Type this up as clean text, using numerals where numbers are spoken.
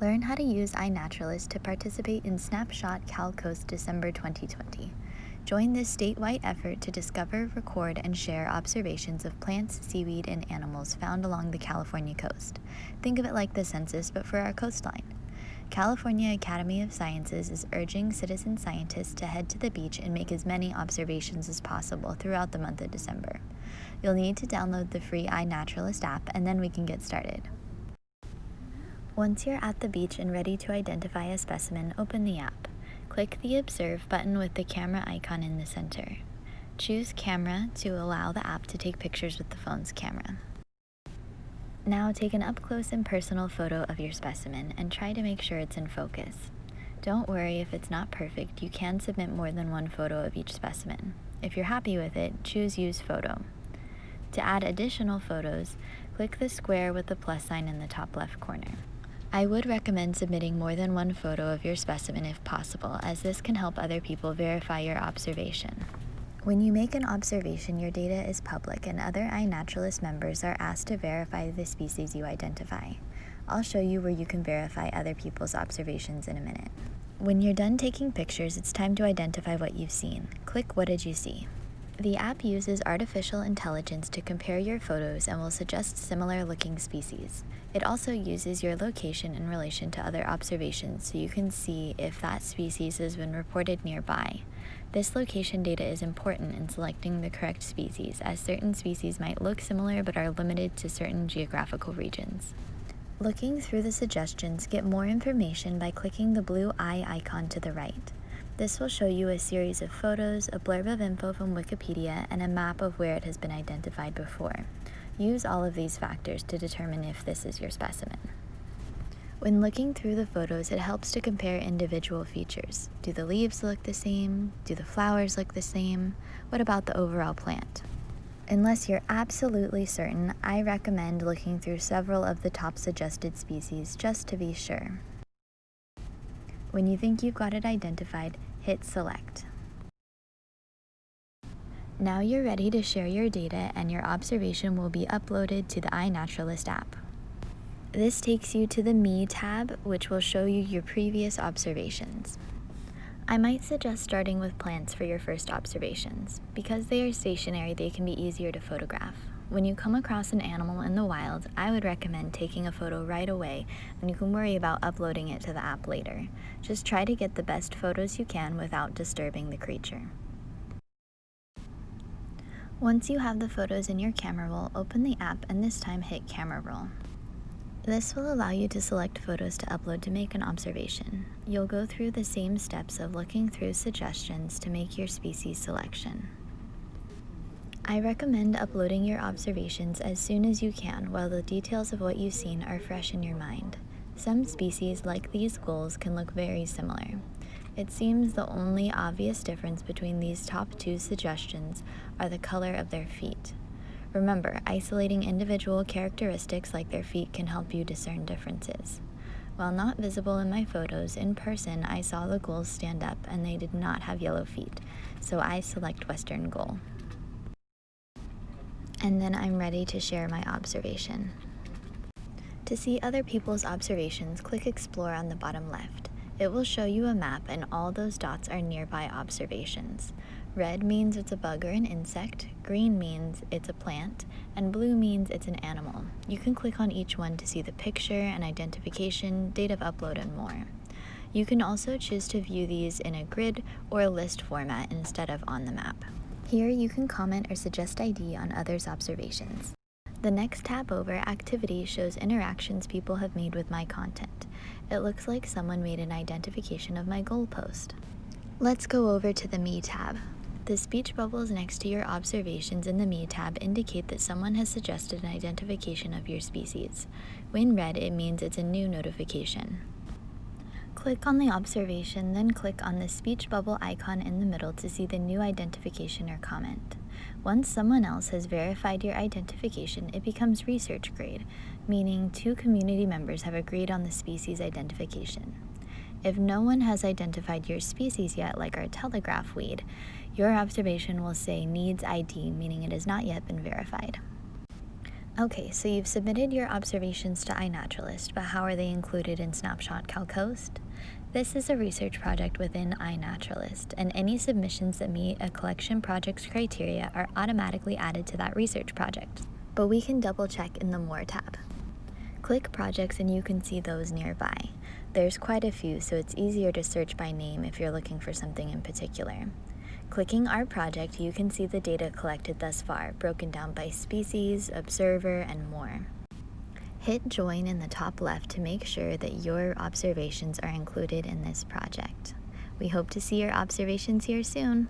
Learn how to use iNaturalist to participate in Snapshot Cal Coast December 2020. Join this statewide effort to discover, record, and share observations of plants, seaweed, and animals found along the California coast. Think of it like the census, but for our coastline. California Academy of Sciences is urging citizen scientists to head to the beach and make as many observations as possible throughout the month of December. You'll need to download the free iNaturalist app, and then we can get started. Once you're at the beach and ready to identify a specimen, open the app. Click the Observe button with the camera icon in the center. Choose Camera to allow the app to take pictures with the phone's camera. Now take an up-close and personal photo of your specimen and try to make sure it's in focus. Don't worry if it's not perfect, you can submit more than one photo of each specimen. If you're happy with it, choose Use Photo. To add additional photos, click the square with the plus sign in the top left corner. I would recommend submitting more than one photo of your specimen if possible, as this can help other people verify your observation. When you make an observation, your data is public and other iNaturalist members are asked to verify the species you identify. I'll show you where you can verify other people's observations in a minute. When you're done taking pictures, it's time to identify what you've seen. Click What Did You See? The app uses artificial intelligence to compare your photos and will suggest similar-looking species. It also uses your location in relation to other observations so you can see if that species has been reported nearby. This location data is important in selecting the correct species, as certain species might look similar but are limited to certain geographical regions. Looking through the suggestions, get more information by clicking the blue eye icon to the right. This will show you a series of photos, a blurb of info from Wikipedia, and a map of where it has been identified before. Use all of these factors to determine if this is your specimen. When looking through the photos, it helps to compare individual features. Do the leaves look the same? Do the flowers look the same? What about the overall plant? Unless you're absolutely certain, I recommend looking through several of the top suggested species just to be sure. When you think you've got it identified, hit Select. Now you're ready to share your data and your observation will be uploaded to the iNaturalist app. This takes you to the Me tab, which will show you your previous observations. I might suggest starting with plants for your first observations. Because they are stationary, they can be easier to photograph. When you come across an animal in the wild, I would recommend taking a photo right away, and you can worry about uploading it to the app later. Just try to get the best photos you can without disturbing the creature. Once you have the photos in your camera roll, open the app and this time hit Camera Roll. This will allow you to select photos to upload to make an observation. You'll go through the same steps of looking through suggestions to make your species selection. I recommend uploading your observations as soon as you can while the details of what you've seen are fresh in your mind. Some species, like these gulls, can look very similar. It seems the only obvious difference between these top two suggestions are the color of their feet. Remember, isolating individual characteristics like their feet can help you discern differences. While not visible in my photos, in person I saw the gulls stand up and they did not have yellow feet, so I select Western gull. And then I'm ready to share my observation. To see other people's observations, click Explore on the bottom left. It will show you a map and all those dots are nearby observations. Red means it's a bug or an insect, green means it's a plant, and blue means it's an animal. You can click on each one to see the picture and identification, date of upload, and more. You can also choose to view these in a grid or a list format instead of on the map. Here you can comment or suggest ID on others' observations. The next tab over, Activity, shows interactions people have made with my content. It looks like someone made an identification of my goal post. Let's go over to the Me tab. The speech bubbles next to your observations in the Me tab indicate that someone has suggested an identification of your species. When red, it means it's a new notification. Click on the observation, then click on the speech bubble icon in the middle to see the new identification or comment. Once someone else has verified your identification, it becomes research grade, meaning 2 community members have agreed on the species identification. If no one has identified your species yet, like our telegraph weed, your observation will say Needs ID, meaning it has not yet been verified. Okay, so you've submitted your observations to iNaturalist, but how are they included in Snapshot Cal Coast? This is a research project within iNaturalist, and any submissions that meet a collection project's criteria are automatically added to that research project. But we can double check in the More tab. Click Projects and you can see those nearby. There's quite a few, so it's easier to search by name if you're looking for something in particular. Clicking Our Project, you can see the data collected thus far, broken down by species, observer, and more. Hit Join in the top left to make sure that your observations are included in this project. We hope to see your observations here soon.